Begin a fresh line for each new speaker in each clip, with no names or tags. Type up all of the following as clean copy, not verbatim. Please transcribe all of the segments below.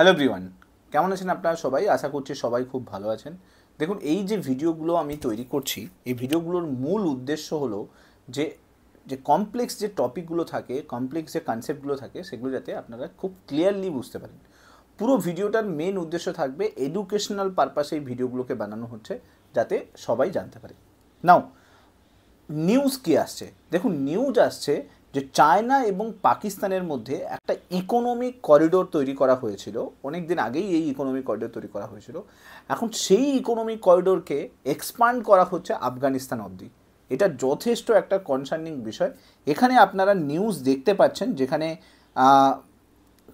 Hello everyone, কেমন আছেন আপনারা সবাই? আশা করছি সবাই খুব ভালো আছেন। দেখুন, এই যে ভিডিওগুলো আমি তৈরি করছি, এই ভিডিওগুলোর মূল উদ্দেশ্য হলো যে যে কমপ্লেক্স যে টপিকগুলো থাকে, কমপ্লেক্স যে কনসেপ্টগুলো থাকে, সেগুলো যাতে আপনারা খুব ক্লিয়ারলি বুঝতে পারেন। পুরো ভিডিওটার মেন উদ্দেশ্য থাকবে এডুকেশনাল পারপাসে এই ভিডিওগুলোকে বানানো হচ্ছে, যাতে সবাই জানতে পারে। নাও, নিউজ কি আসছে? দেখুন, নিউজ আসছে যে চায়না এবং পাকিস্তানের মধ্যে একটা ইকোনমিক করিডোর তৈরি করা হয়েছিল। অনেক দিন আগেই এই ইকোনমিক করিডোর তৈরি করা হয়েছিল। এখন সেই ইকোনমিক করিডোরকে এক্সপান্ড করা হচ্ছে আফগানিস্তান অবধি। এটা যথেষ্ট একটা কনসার্নিং বিষয়। এখানে আপনারা নিউজ দেখতে পাচ্ছেন, যেখানে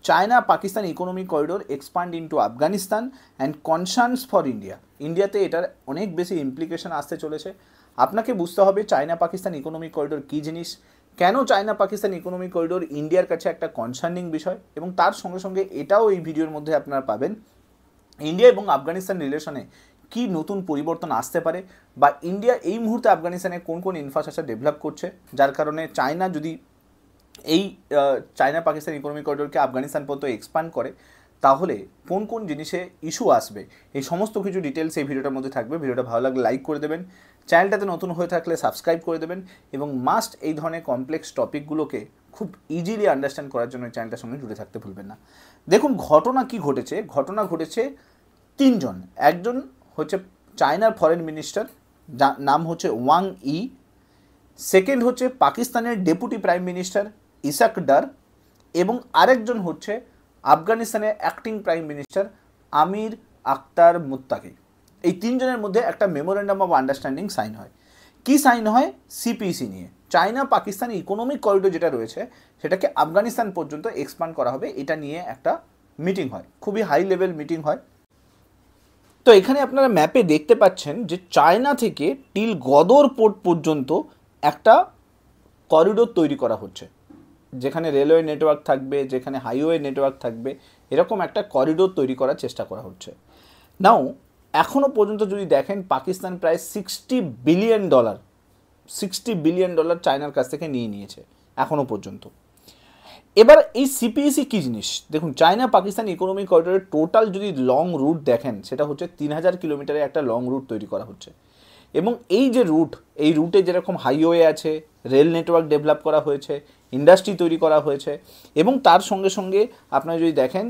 China Pakistan economic corridor expand into Afghanistan and concerns for India. ইন্ডিয়াতে এটার অনেক বেশি ইমপ্লিকেশন আসতে চলেছে। আপনাকে বুঝতে হবে চায়না পাকিস্তান ইকোনমিক করিডোর কী জিনিস, কেন চায়না পাকিস্তান ইকোনমিক করিডোর ইন্ডিয়ার কাছে একটা কনসার্নিং বিষয়, এবং তার সঙ্গে সঙ্গে এটাও এই ভিডিওর মধ্যে আপনারা পাবেন ইন্ডিয়া এবং আফগানিস্তান রিলেশনে কি নতুন পরিবর্তন আসতে পারে, বা ইন্ডিয়া এই মুহূর্তে আফগানিস্তানে কোন কোন ইনফ্রাস্ট্রাকচার ডেভেলপ করছে, যার কারণে চায়না যদি এই চায়না পাকিস্তান ইকোনমিক করিডোরকে আফগানিস্তান পর্যন্ত এক্সপান্ড করে, তাহলে কোন কোন জিনিসে ইস্যু আসবে, এই সমস্ত কিছু ডিটেলস এই ভিডিওটার মধ্যে থাকবে। ভিডিওটা ভালো লাগলে লাইক করে দেবেন, চ্যানেলটাতে নতুন হয়ে থাকলে সাবস্ক্রাইব করে দেবেন, এবং মাস্ট এই ধরনের কমপ্লেক্স টপিকগুলোকে খুব ইজিলি আন্ডারস্ট্যান্ড করার জন্য চ্যানেলটার সঙ্গে জুড়ে থাকতে ভুলবেন না। দেখুন, ঘটনা কি ঘটেছে। ঘটনা ঘটেছে তিনজন। একজন হচ্ছে চায়নার ফরেন মিনিস্টার, যার নাম হচ্ছে ওয়াং ই। সেকেন্ড হচ্ছে পাকিস্তানের deputy prime minister Ishaq Dar, এবং আরেকজন হচ্ছে আফগানিস্তানের acting prime minister Amir Akhtar Muttaqi. এই তিনজনের মধ্যে একটা মেমোরেন্ডাম অফ আন্ডারস্ট্যান্ডিং সাইন হয়। কি সাইন হয়? সিপিসি নিয়ে। চায়না পাকিস্তান ইকোনমিক করিডোর যেটা রয়েছে, সেটাকে আফগানিস্তান পর্যন্ত এক্সপান্ড করা হবে, এটা নিয়ে একটা মিটিং হয়, খুবই হাই লেভেল মিটিং হয়। তো এখানে আপনারা ম্যাপে দেখতে পাচ্ছেন যে চায়না থেকে টিল গদর পোর্ট পর্যন্ত একটা করিডোর তৈরি করা হচ্ছে, যেখানে রেলওয়ে নেটওয়ার্ক থাকবে, যেখানে হাইওয়ে নেটওয়ার্ক থাকবে, এরকম একটা করিডোর তৈরি করার চেষ্টা করা হচ্ছে। নাও, এখনও পর্যন্ত যদি দেখেন, পাকিস্তান প্রায় $60 বিলিয়ন চায়নার কাছ থেকে নিয়ে নিয়েছে এখনও পর্যন্ত। এবার এই সিপিইসি কী জিনিস? দেখুন, চায়না পাকিস্তান ইকোনমিক করিডোরের টোটাল যদি লং রুট দেখেন, সেটা হচ্ছে 3000 কিলোমিটারের একটা লং রুট তৈরি করা হচ্ছে। এবং এই যে রুট, এই রুটে যেরকম হাইওয়ে আছে, রেল নেটওয়ার্ক ডেভেলপ করা হয়েছে, ইন্ডাস্ট্রি তৈরি করা হয়েছে, এবং তার সঙ্গে সঙ্গে আপনারা যদি দেখেন,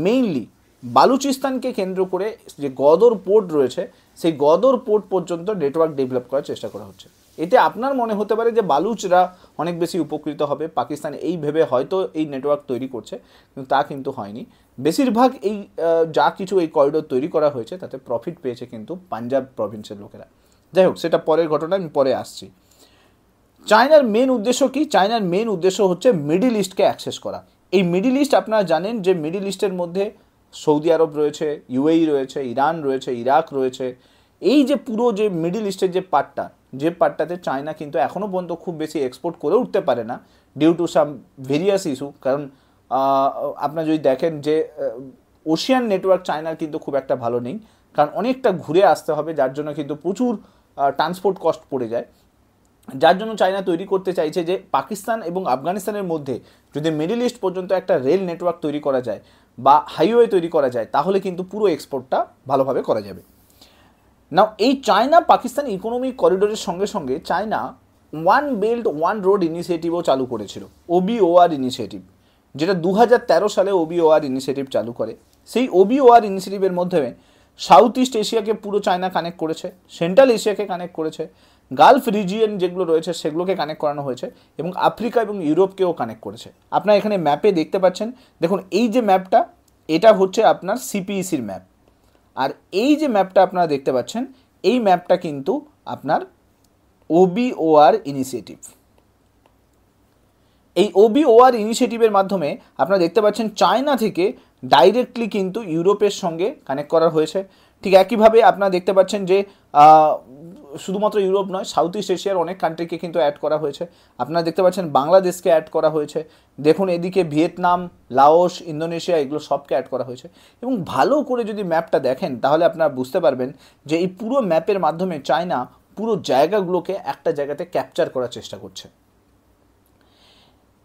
মেইনলি বালুচিস্তানকে কেন্দ্র করে যে গদর পোর্ট রয়েছে, সেই গদর পোর্ট পর্যন্ত নেটওয়ার্ক ডেভেলপ করার চেষ্টা করা হচ্ছে। এতে আপনার মনে হতে পারে যে বালুচরা অনেক বেশি উপকৃত হবে, পাকিস্তান এই ভেবে হয়তো এই নেটওয়ার্ক তৈরি করছে, কিন্তু তা কিন্তু হয়নি। বেশিরভাগ এই যা কিছু এই করিডোর তৈরি করা হয়েছে, তাতে প্রফিট পেয়েছে কিন্তু পাঞ্জাব প্রভিন্সের লোকেরা। যাই হোক, সেটা পরের ঘটনা, আমি পরে আসছি। চায়নার মেন উদ্দেশ্য কি? চায়নার মেন উদ্দেশ্য হচ্ছে মিডিল ইস্টকে অ্যাক্সেস করা। এই মিডিল ইস্ট আপনারা জানেন যে মিডিল ইস্টের মধ্যে সৌদি আরব রয়েছে, ইউএই রয়েছে, ইরান রয়েছে, ইরাক রয়েছে। এই যে পুরো যে মিডিল ইস্টের যে পার্টটাতে চায়না কিন্তু এখনও পর্যন্ত খুব বেশি এক্সপোর্ট করে উঠতে পারে না, due to some various issue. কারণ আপনারা যদি দেখেন যে ওশিয়ান নেটওয়ার্ক চায়নার কিন্তু খুব একটা ভালো নেই, কারণ অনেকটা ঘুরে আসতে হবে, যার জন্য কিন্তু প্রচুর ট্রান্সপোর্ট কস্ট পড়ে যায়। যার জন্য চায়না তৈরি করতে চাইছে যে পাকিস্তান এবং আফগানিস্তানের মধ্যে যদি মিডল ইস্ট পর্যন্ত একটা রেল নেটওয়ার্ক তৈরি করা যায় বা হাইওয়ে তৈরি করা যায়, তাহলে কিন্তু পুরো এক্সপোর্টটা ভালোভাবে করা যাবে। নাও, এই চায়না পাকিস্তান ইকোনমিক করিডোরের সঙ্গে সঙ্গে China one belt one road ইনিশিয়েটিভও চালু করেছিল, ওবিওআর ইনিশিয়েটিভ, যেটা 2013 সালে ওবিওআর ইনিশিয়েটিভ চালু করে। সেই ওবিওআর ইনিশিয়েটিভের মধ্যে সাউথ ইস্ট এশিয়াকে পুরো চায়না কানেক্ট করেছে, সেন্ট্রাল এশিয়াকে কানেক্ট করেছে, গালফ রিজিয়ন যেগুলো রয়েছে সেগুলোকে কানেক্ট করানো হয়েছে, এবং আফ্রিকা এবং ইউরোপকেও কানেক্ট করেছে। আপনারা এখানে ম্যাপে দেখতে পাচ্ছেন, দেখুন এই যে ম্যাপটা, এটা হচ্ছে আপনার সিপিইসির ম্যাপ, আর এই যে ম্যাপটা আপনারা দেখতে পাচ্ছেন, এই ম্যাপটা কিন্তু আপনার ওবিওআর ইনিশিয়েটিভ। এই ওবিওআর ইনিশিয়েটিভের মাধ্যমে আপনারা দেখতে পাচ্ছেন চায়না থেকে ডাইরেক্টলি কিন্তু ইউরোপের সঙ্গে কানেক্ট করা হয়েছে। ঠিক একইভাবে আপনারা দেখতে পাচ্ছেন যে শুধুমাত্র ইউরোপ নয়, সাউথ ইস্ট এশিয়ার অনেক কান্ট্রিকে কিন্তু অ্যাড করা হয়েছে। আপনারা দেখতে পাচ্ছেন বাংলাদেশকে অ্যাড করা হয়েছে, দেখুন এদিকে ভিয়েতনাম, লাওস, ইন্দোনেশিয়া, এগুলো সবকে অ্যাড করা হয়েছে। এবং ভালো করে যদি ম্যাপটা দেখেন, তাহলে আপনারা বুঝতে পারবেন যে এই পুরো ম্যাপের মাধ্যমে চায়না পুরো জায়গাগুলোকে একটা জায়গাতে ক্যাপচার করার চেষ্টা করছে।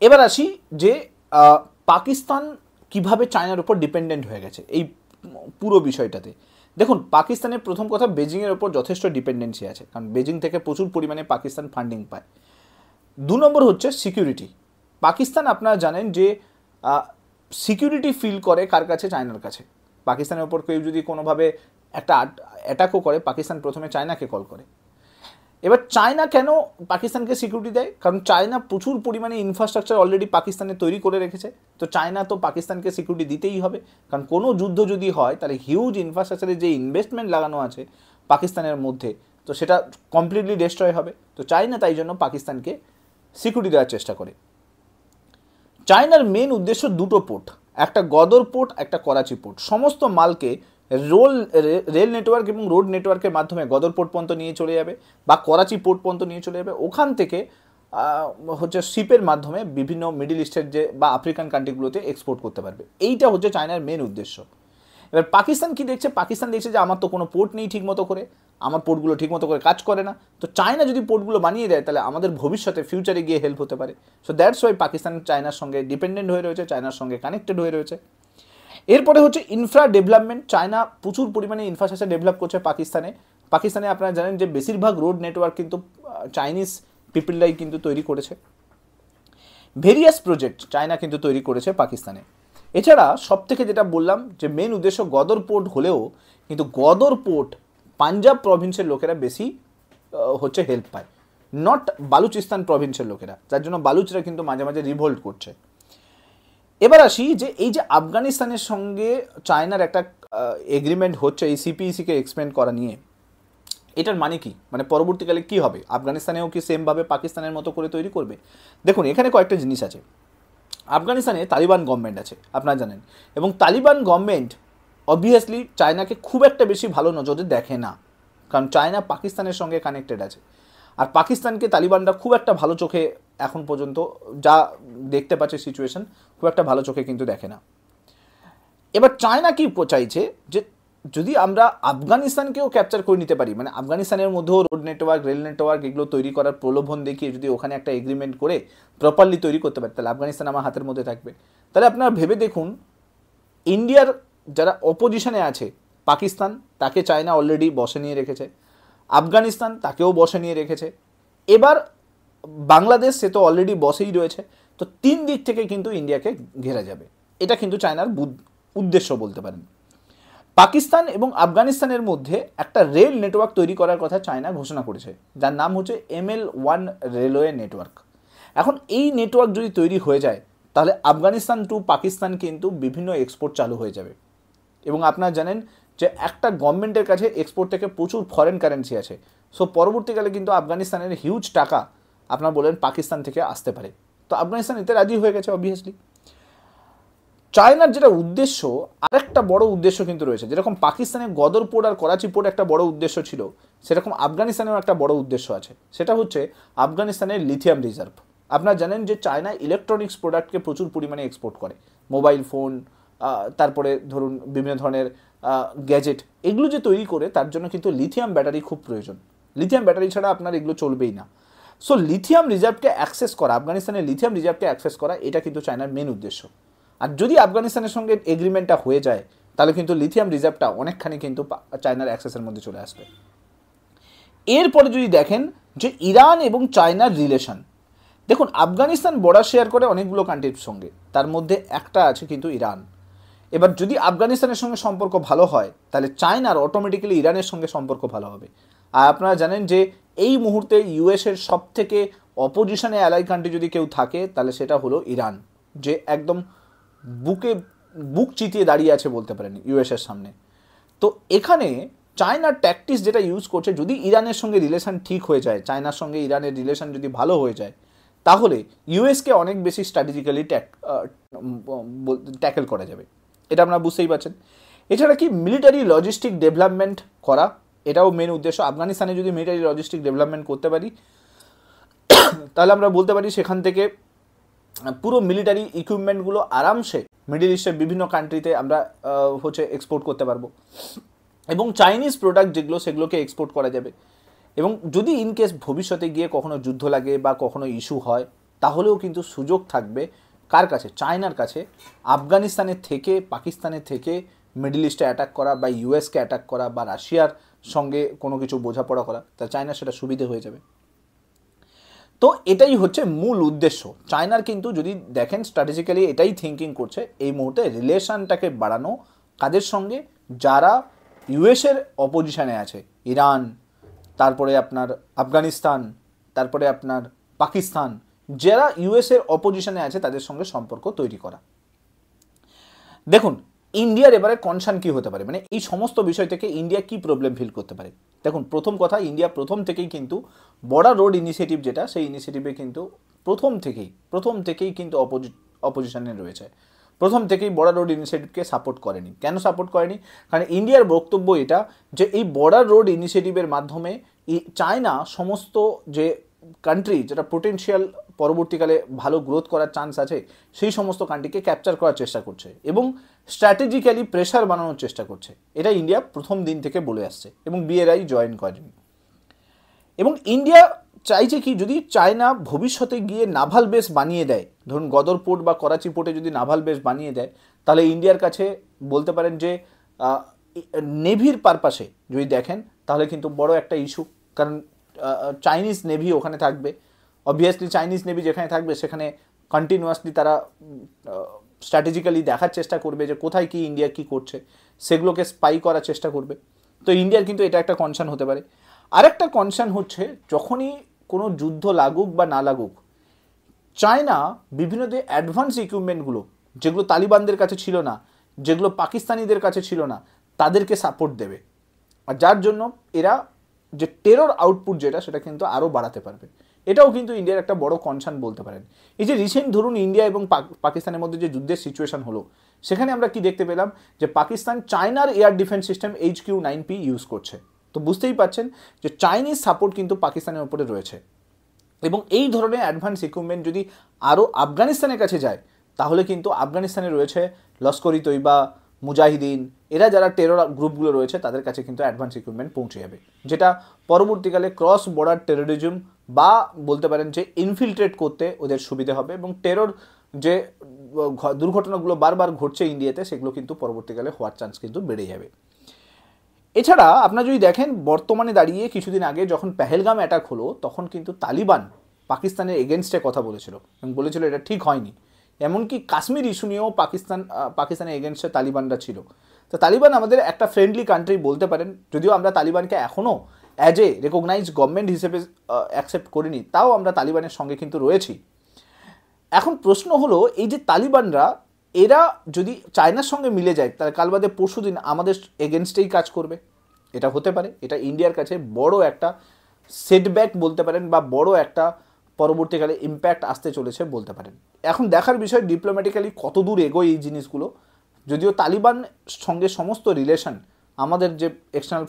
এবার আসি যে পাকিস্তান কিভাবে চায়নার উপর ডিপেন্ডেন্ট হয়ে গেছে এই পুরো বিষয়টাতে। দেখুন, পাকিস্তানের প্রথম কথা বেজিংয়ের ওপর যথেষ্ট ডিপেন্ডেন্সি আছে, কারণ বেজিং থেকে প্রচুর পরিমাণে পাকিস্তান ফান্ডিং পায়। 2 নম্বর হচ্ছে সিকিউরিটি। পাকিস্তান আপনারা জানেন যে সিকিউরিটি ফিল করে কার কাছে? চায়নার কাছে। পাকিস্তানের ওপর কেউ যদি কোনোভাবে একটা অ্যাটাকও করে, পাকিস্তান প্রথমে চায়নাকে কল করে। এবার চায়না কেন পাকিস্তানকে সিকিউরিটি দেয়? কারণ চায়না প্রচুর পরিমাণে ইনফ্রাস্ট্রাকচার অলরেডি পাকিস্তানে তৈরি করে রেখেছে, তো চায়না তো পাকিস্তানকে সিকিউরিটি দিতেই হবে। কারণ কোনো যুদ্ধ যদি হয় তাহলে হিউজ ইনফ্রাস্ট্রাকচারে যে ইনভেস্টমেন্ট লাগানো আছে পাকিস্তানের মধ্যে, তো সেটা কমপ্লিটলি ডিস্ট্রয় হবে। তো চায়না তাই জন্য পাকিস্তানকে সিকিউরিটি দেওয়ার চেষ্টা করে। চায়নার মেন উদ্দেশ্য 2টো পোর্ট, একটা গদর পোর্ট, একটা করাচি পোর্ট। সমস্ত মালকে রেল নেটওয়ার্ক এবং রোড নেটওয়ার্কের মাধ্যমে গদর পোর্ট পর্যন্ত নিয়ে চলে যাবে বা করাচি পোর্ট পর্যন্ত নিয়ে চলে যাবে। ওখান থেকে হচ্ছে শিপের মাধ্যমে বিভিন্ন মিডল ইস্টের যে বা আফ্রিকান কান্ট্রিগুলোতে এক্সপোর্ট করতে পারবে। এইটা হচ্ছে চায়নার মেন উদ্দেশ্য। এবার পাকিস্তান কি দেখছে? পাকিস্তান দেখছে যে আমার তো কোনো পোর্ট নেই ঠিকমতো করে, আমার পোর্টগুলো ঠিকমতো করে কাজ করে না, তো চায়না যদি পোর্টগুলো বানিয়ে দেয় তাহলে আমাদের ভবিষ্যতে ফিউচারে গিয়ে হেল্প হতে পারে। সো দ্যাটস ওয়াই পাকিস্তান চায়নার সঙ্গে ডিপেন্ডেন্ট হয়ে রয়েছে, চায়নার সঙ্গে কানেক্টেড হয়ে রয়েছে। এরপরে হচ্ছে ইনফ্রা ডেভেলপমেন্ট। চায়না প্রচুর পরিমাণে ইনফ্রাস্ট্রাকচার ডেভেলপ করছে পাকিস্তানে আপনারা জানেন যে বেশিরভাগ রোড নেটওয়ার্ক কিন্তু চাইনিজ পিপলরাই কিন্তু তৈরি করেছে। ভেরিয়াস প্রজেক্ট চায়না কিন্তু তৈরি করেছে পাকিস্তানে। এছাড়া সব থেকে যেটা বললাম যে মেন উদ্দেশ্য গদর পোর্ট হলেও, কিন্তু গদর পোর্ট পাঞ্জাব প্রভিন্সের লোকেরা বেশি হচ্ছে হেল্প পায়, নট বালুচিস্তান প্রভিন্সের লোকেরা, যার জন্য বালুচরা কিন্তু মাঝে মাঝে রিভোল্ট করছে। এবার আসি যে এই যে আফগানিস্তানের সঙ্গে চায়নার একটা এগ্রিমেন্ট হচ্ছে এই সিপিইসিকে এক্সপেন্ড করা নিয়ে, এটার মানে কি? মানে পরবর্তীকালে কি হবে? আফগানিস্তানেও কি সেমভাবে পাকিস্তানের মতো করে তৈরি করবে? দেখুন, এখানে কয়েকটা জিনিস আছে। আফগানিস্তানে তালিবান গভর্নমেন্ট আছে আপনারা জানেন, এবং তালিবান গভর্নমেন্ট অবভিয়াসলি চায়নাকে খুব একটা বেশি ভালো নজরে দেখে না, কারণ চায়না পাকিস্তানের সঙ্গে কানেক্টেড আছে। আর পাকিস্তানকে তালিবানরা খুব একটা ভালো চোখে এখন পর্যন্ত যা দেখতে পাচ্ছে সিচুয়েশন, খুব একটা ভালো চোখে কিন্তু দেখে না। এবার চায়না কি চাইছে যে যদি আমরা আফগানিস্তানকেও ক্যাপচার করে নিতে পারি, মানে আফগানিস্তানের মধ্যেও রোড নেটওয়ার্ক, রেল নেটওয়ার্ক এগুলো তৈরি করার প্রলোভন দেখিয়ে যদি ওখানে একটা এগ্রিমেন্ট করে প্রপারলি তৈরি করতে পারি, তাহলে আফগানিস্তান আমার হাতের মধ্যে থাকবে। তাহলে আপনারা ভেবে দেখুন, ইন্ডিয়ার যারা অপোজিশনে আছে, পাকিস্তান তাকে চায়না অলরেডি বসে নিয়ে রেখেছে, আফগানিস্তান তাকেও বসে নিয়ে রেখেছে, এবার বাংলাদেশ সে তো অলরেডি বসেই রয়েছে। তো 3 দিক থেকে কিন্তু ইন্ডিয়াকে ঘেরা যাবে। এটা কিন্তু চায়নার উদ্দেশ্য বলতে পারেন। পাকিস্তান এবং আফগানিস্তানের মধ্যে একটা রেল নেটওয়ার্ক তৈরি করার কথা চায়না ঘোষণা করেছে, যার নাম হচ্ছে ML1 রেলওয়ে নেটওয়ার্ক। এখন এই নেটওয়ার্ক যদি তৈরি হয়ে যায় তাহলে আফগানিস্তান টু পাকিস্তান কিন্তু বিভিন্ন এক্সপোর্ট চালু হয়ে যাবে। এবং আপনারা জানেন যে একটা গভর্নমেন্টের কাছে এক্সপোর্ট থেকে প্রচুর ফরেন কারেন্সি আছে, সো পরবর্তীকালে কিন্তু আফগানিস্তানের হিউজ টাকা আপনারা বলেন পাকিস্তান থেকে আসতে পারে। তো আফগানিস্তান এতে রাজি হয়ে গেছে অবভিয়াসলি। চায়নার যেটা উদ্দেশ্য, আরেকটা বড় উদ্দেশ্য কিন্তু রয়েছে। যেরকম পাকিস্তানের গদর পোর্ট আর করাচি পোর্ট একটা বড় উদ্দেশ্য ছিল, সেরকম আফগানিস্তানেও একটা বড় উদ্দেশ্য আছে। সেটা হচ্ছে আফগানিস্তানের লিথিয়াম রিজার্ভ। আপনারা জানেন যে চায়না ইলেকট্রনিক্স প্রোডাক্টকে প্রচুর পরিমাণে এক্সপোর্ট করে, মোবাইল ফোন, তারপরে ধরুন বিভিন্ন ধরনের গ্যাজেট, এগুলো যে তৈরি করে তার জন্য কিন্তু লিথিয়াম ব্যাটারি খুব প্রয়োজন। লিথিয়াম ব্যাটারি ছাড়া আপনার এগুলো চলবেই না। সো লিথিয়াম রিজার্ভকে অ্যাক্সেস করা, আফগানিস্তানের লিথিয়াম রিজার্ভকে অ্যাক্সেস করা, এটা কিন্তু চায়নার মেন উদ্দেশ্য। আর যদি আফগানিস্তানের সঙ্গে এগ্রিমেন্টটা হয়ে যায় তাহলে কিন্তু লিথিয়াম রিজার্ভটা অনেকখানি কিন্তু চায়নার অ্যাক্সেসের মধ্যে চলে আসবে। এরপরে যদি দেখেন যে ইরান এবং চায়নার রিলেশন, দেখুন আফগানিস্তান বর্ডার শেয়ার করে অনেকগুলো কান্ট্রির সঙ্গে, তার মধ্যে একটা আছে কিন্তু ইরান। এবার যদি আফগানিস্তানের সঙ্গে সম্পর্ক ভালো হয় তাহলে চায়নার অটোমেটিক্যালি ইরানের সঙ্গে সম্পর্ক ভালো হবে। আর আপনারা জানেন যে এই মুহূর্তে ইউএসের সব থেকে অপোজিশনে অ্যালাই কান্ট্রি যদি কেউ থাকে তাহলে সেটা হলো ইরান, যে একদম বুক চিতিয়ে দাঁড়িয়ে আছে বলতে পারেন ইউএসের সামনে। তো এখানে চায়নার ট্যাকটিক্স যেটা ইউজ করছে, যদি ইরানের সঙ্গে রিলেশন ঠিক হয়ে যায়, চায়নার সঙ্গে ইরানের রিলেশন যদি ভালো হয়ে যায়, তাহলে ইউএসকে অনেক বেশি স্ট্র্যাটেজিক্যালি ট্যাকেল করা যাবে। এটা আপনারা বুঝতেই পারছেন। এছাড়া কি মিলিটারি লজিস্টিক ডেভেলপমেন্ট করা, এটাও মেন উদ্দেশ্য। আফগানিস্তানে যদি মিলিটারি লজিস্টিক ডেভেলপমেন্ট করতে পারি তাহলে আমরা বলতে পারি সেখান থেকে পুরো মিলিটারি ইকুইপমেন্টগুলো আরামসে মিডল ইস্টের বিভিন্ন কান্ট্রিতে আমরা হচ্ছে এক্সপোর্ট করতে পারবো, এবং চাইনিজ প্রোডাক্ট যেগুলো সেগুলোকে এক্সপোর্ট করা যাবে। এবং যদি ইনকেস ভবিষ্যতে গিয়ে কখনো যুদ্ধ লাগে বা কখনো ইস্যু হয়, তাহলেও কিন্তু সুযোগ থাকবে কার কাছে? চায়নার কাছে আফগানিস্তানের থেকে, পাকিস্তানের থেকে মিডল ইস্টে অ্যাটাক করা বা ইউএসকে অ্যাটাক করা বা রাশিয়ার সঙ্গে কোনো কিছু বোঝাপড়া করা, তা চায়নার সেটা সুবিধে হয়ে যাবে। তো এটাই হচ্ছে মূল উদ্দেশ্য চায়নার। কিন্তু যদি দেখেন স্ট্র্যাটেজিক্যালি এটাই থিঙ্কিং করছে এই মুহূর্তে, রিলেশনটাকে বাড়ানো কাদের সঙ্গে? যারা ইউএসের অপোজিশনে আছে, ইরান, তারপরে আপনার আফগানিস্তান, তারপরে আপনার পাকিস্তান, যারা ইউএসের অপোজিশনে আছে তাদের সঙ্গে সম্পর্ক তৈরি করা। দেখুন ইন্ডিয়ার এবারে কনসার্ন কি হতে পারে, মানে এই সমস্ত বিষয় থেকে ইন্ডিয়া কি প্রবলেম ফিল করতে পারে। দেখুন প্রথম কথা, ইন্ডিয়া প্রথম থেকেই কিন্তু বর্ডার রোড ইনিশিয়েটিভ যেটা, সেই ইনিশিয়েটিভে কিন্তু প্রথম থেকেই কিন্তু অপোজিশনে রয়েছে। প্রথম থেকেই বর্ডার রোড ইনিশিয়েটিভকে সাপোর্ট করেনি। কেন সাপোর্ট করেনি? কারণ ইন্ডিয়ার বক্তব্য এটা যে এই বর্ডার রোড ইনিশিয়েটিভের মাধ্যমে চায়না সমস্ত যে কান্ট্রি যেটা পোটেনশিয়াল পরবর্তীকালে ভালো গ্রোথ করার চান্স আছে সেই সমস্ত কান্ট্রিকে ক্যাপচার করার চেষ্টা করছে এবং স্ট্র্যাটেজিক্যালি প্রেশার বানানোর চেষ্টা করছে। এটা ইন্ডিয়া প্রথম দিন থেকে বলে আসছে এবং বিএরআই জয়েন করেনি। এবং ইন্ডিয়া চাইছে কি, যদি চায়না ভবিষ্যতে গিয়ে নাভাল বেস বানিয়ে দেয়, ধরুন গদর পোর্ট বা করাচি পোর্টে যদি নাভাল বেস বানিয়ে দেয়, তাহলে ইন্ডিয়ার কাছে বলতে পারেন যে নেভির পারপাসে যদি দেখেন তাহলে কিন্তু বড় একটা ইস্যু। কারণ চাইনিজ নেভি ওখানে থাকবে, অবভিয়াসলি চাইনিজ নেভি যেখানে থাকবে সেখানে কন্টিনিউয়াসলি তারা স্ট্র্যাটেজিক্যালি দেখার চেষ্টা করবে যে কোথায় কি ইন্ডিয়া কি করছে, সেগুলোকে স্পাই করার চেষ্টা করবে। তো ইন্ডিয়ার কিন্তু এটা একটা কনসার্ন হতে পারে। আরেকটা কনসার্ন হচ্ছে যখনই কোনো যুদ্ধ লাগুক বা না লাগুক, চায়না বিভিন্ন যে অ্যাডভান্স ইকুইপমেন্টগুলো যেগুলো তালিবানদের কাছে ছিল না, যেগুলো পাকিস্তানিদের কাছে ছিল না, তাদেরকে সাপোর্ট দেবে। আর যার জন্য এরা যে টেরর আউটপুট যেটা সেটা কিন্তু আরও বাড়াতে পারবে। এটাও কিন্তু ইন্ডিয়ার একটা বড় কনসার্ন বলতে পারেন। এই যে রিসেন্ট ধরুন ইন্ডিয়া এবং পাকিস্তানের মধ্যে যে যুদ্ধের সিচুয়েশন হলো, সেখানে আমরা কি দেখতে পেলাম যে পাকিস্তান চায়নার air defence system HQ-9P use করছে। তো বুঝতেই পারছেন যে চাইনিজ সাপোর্ট কিন্তু পাকিস্তানের উপরে রয়েছে। এবং এই ধরনের অ্যাডভান্স ইকুইপমেন্ট যদি আরও আফগানিস্তানের কাছে যায়, তাহলে কিন্তু আফগানিস্তানে রয়েছে লস্করি তৈবা, মুজাহিদিন, এরা যারা টেরর গ্রুপগুলো রয়েছে তাদের কাছে কিন্তু অ্যাডভান্স ইকুইপমেন্ট পৌঁছে যাবে, যেটা পরবর্তীকালে ক্রস বর্ডার টেরোরিজম বা বলতে পারেন যে ইনফিলট্রেট করতে ওদের সুবিধা হবে। এবং টেরর যে দুর্ঘটনাগুলো বারবার ঘটছে ইন্ডিয়াতে, সেগুলো কিন্তু পরবর্তীকালে হওয়ার চান্স কিন্তু বেড়ে যাবে। এছাড়া আপনারা যদি দেখেন বর্তমানে দাঁড়িয়ে কিছুদিন আগে যখন পেহেলগাম অ্যাটাক হলো, তখন কিন্তু তালিবান পাকিস্তানের এগেনস্টে কথা বলেছিল এবং বলেছিল এটা ঠিক হয়নি। এমনকি কাশ্মীর ইস্যু নিয়েও পাকিস্তানের এগেনস্টে তালিবানরা ছিল। তো তালিবান আমাদের একটা ফ্রেন্ডলি কান্ট্রি বলতে পারেন, যদিও আমরা তালিবানকে এখনও অ্যাজ এ রেকগনাইজ গভর্নমেন্ট হিসেবে অ্যাকসেপ্ট করিনি, তাও আমরা তালিবানের সঙ্গে কিন্তু রয়েছি। এখন প্রশ্ন হলো এই যে তালিবানরা এরা যদি চায়নার সঙ্গে মিলে যায়, তাহলে কাল বাদে পরশু দিন আমাদের এগেনস্টেই কাজ করবে। এটা হতে পারে, এটা ইন্ডিয়ার কাছে বড় একটা সেটব্যাক বলতে পারেন বা বড় একটা পরবর্তীকালে ইম্প্যাক্ট আসতে চলেছে বলতে পারেন। এখন দেখার বিষয় ডিপ্লোম্যাটিক্যালি কত দূর এগোয় এই জিনিসগুলো। যদিও তালিবান সঙ্গে সমস্ত রিলেশন আমাদের যে এক্সটার্নাল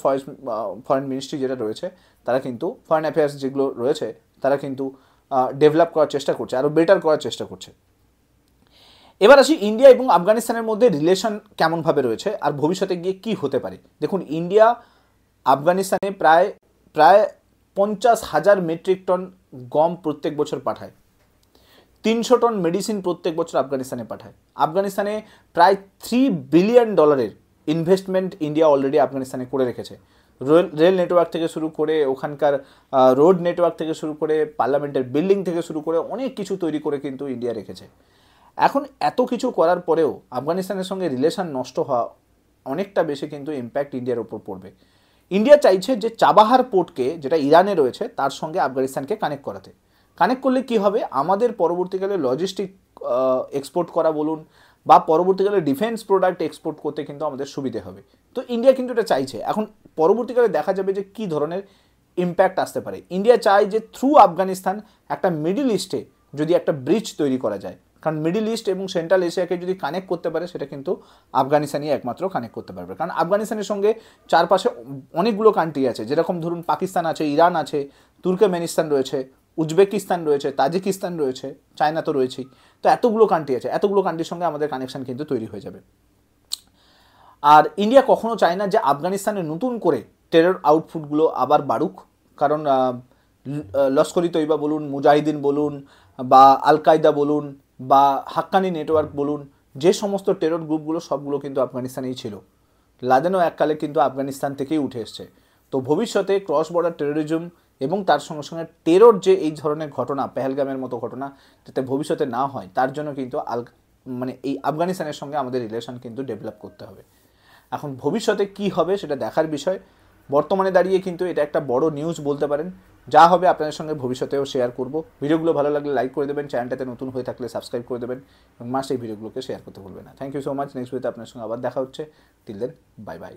ফরেন মিনিস্ট্রি যেটা রয়েছে, তারা কিন্তু ফরেন অ্যাফেয়ার্স যেগুলো রয়েছে তারা কিন্তু ডেভেলপ করার চেষ্টা করছে, আরও বেটার করার চেষ্টা করছে। এবার আসি ইন্ডিয়া এবং আফগানিস্তানের মধ্যে রিলেশন কেমনভাবে রয়েছে আর ভবিষ্যতে গিয়ে কি হতে পারে। দেখুন ইন্ডিয়া আফগানিস্তানে প্রায় 50,000 মেট্রিক টন গম প্রত্যেক বছর পাঠায়, 300 টন মেডিসিন প্রত্যেক বছর আফগানিস্তানে পাঠায়। আফগানিস্তানে প্রায় $3 বিলিয়ন ইনভেস্টমেন্ট ইন্ডিয়া অলরেডি আফগানিস্তানে করে রেখেছে। রেল নেটওয়ার্ক থেকে শুরু করে ওখানকার রোড নেটওয়ার্ক থেকে শুরু করে পার্লামেন্টের বিল্ডিং থেকে শুরু করে অনেক কিছু তৈরি করে কিন্তু ইন্ডিয়া রেখেছে। এখন এত কিছু করার পরেও আফগানিস্তানের সঙ্গে রিলেশন নষ্ট হওয়া অনেকটা বেশি কিন্তু ইম্প্যাক্ট ইন্ডিয়ার ওপর পড়বে। ইন্ডিয়া চাইছে যে চাবাহার পোর্টকে, যেটা ইরানে রয়েছে, তার সঙ্গে আফগানিস্তানকে কানেক্ট করাতে। কানেক্ট করলে কি হবে, আমাদের পরবর্তীকালে লজিস্টিক এক্সপোর্ট করা বলুন বা পরবর্তীকালে ডিফেন্স প্রোডাক্ট এক্সপোর্ট করতে কিন্তু আমাদের সুবিধে হবে। তো ইন্ডিয়া কিন্তু এটা চাইছে। এখন পরবর্তীকালে দেখা যাবে যে কী ধরনের ইম্প্যাক্ট আসতে পারে। ইন্ডিয়া চায় যে থ্রু আফগানিস্তান একটা মিডল ইস্টে যদি একটা ব্রিজ তৈরি করা যায়, কারণ মিডল ইস্ট এবং সেন্ট্রাল এশিয়াকে যদি কানেক্ট করতে পারে সেটা কিন্তু আফগানিস্তানই একমাত্র কানেক্ট করতে পারবে। কারণ আফগানিস্তানের সঙ্গে চারপাশে অনেকগুলো কান্ট্রি আছে, যেরকম ধরুন পাকিস্তান আছে, ইরান আছে, তুর্কমেনিস্তান রয়েছে, উজবেকিস্তান রয়েছে, তাজিকিস্তান রয়েছে, চায়না তো রয়েছেই। তো এতগুলো কান্ট্রি আছে, এতগুলো কান্ট্রির সঙ্গে আমাদের কানেকশন কিন্তু তৈরি হয়ে যাবে। আর ইন্ডিয়া কখনো চায় না যে আফগানিস্তানে নতুন করে টেরর আউটপুটগুলো আবার বাড়ুক, কারণ লস্করি তৈবা বলুন, মুজাহিদিন বলুন বা আল কায়দা বলুন বা হাক্কানি নেটওয়ার্ক বলুন, যে সমস্ত টেরর গ্রুপগুলো সবগুলো কিন্তু আফগানিস্তানেই ছিল। লাদেনও এককালে কিন্তু আফগানিস্তান থেকেই উঠে এসছে। তো ভবিষ্যতে ক্রস বর্ডার টেরোরিজম এবং তার সঙ্গে সঙ্গে টেরর যে এই ধরনের ঘটনা, পেহেলগামের মতো ঘটনা যাতে ভবিষ্যতে না হয়, তার জন্য কিন্তু মানে এই আফগানিস্তানের সঙ্গে আমাদের রিলেশন কিন্তু ডেভেলপ করতে হবে। এখন ভবিষ্যতে কি হবে সেটা দেখার বিষয়। বর্তমানে দাঁড়িয়ে কিন্তু এটা একটা বড় নিউজ বলতে পারেন। যা হবে আপনাদের সঙ্গে ভবিষ্যতেও শেয়ার করব। ভিডিওগুলো ভালো লাগলে লাইক করে দেবেন, চ্যানেলটাতে নতুন হয়ে থাকলে সাবস্ক্রাইব করে দেবেন এবং মাস এই ভিডিওগুলোকে শেয়ার করতে ভুলবেন না। Thank you so much. Next ভিডিওতে আপনার সঙ্গে আবার দেখা হচ্ছে। Till then, bye by.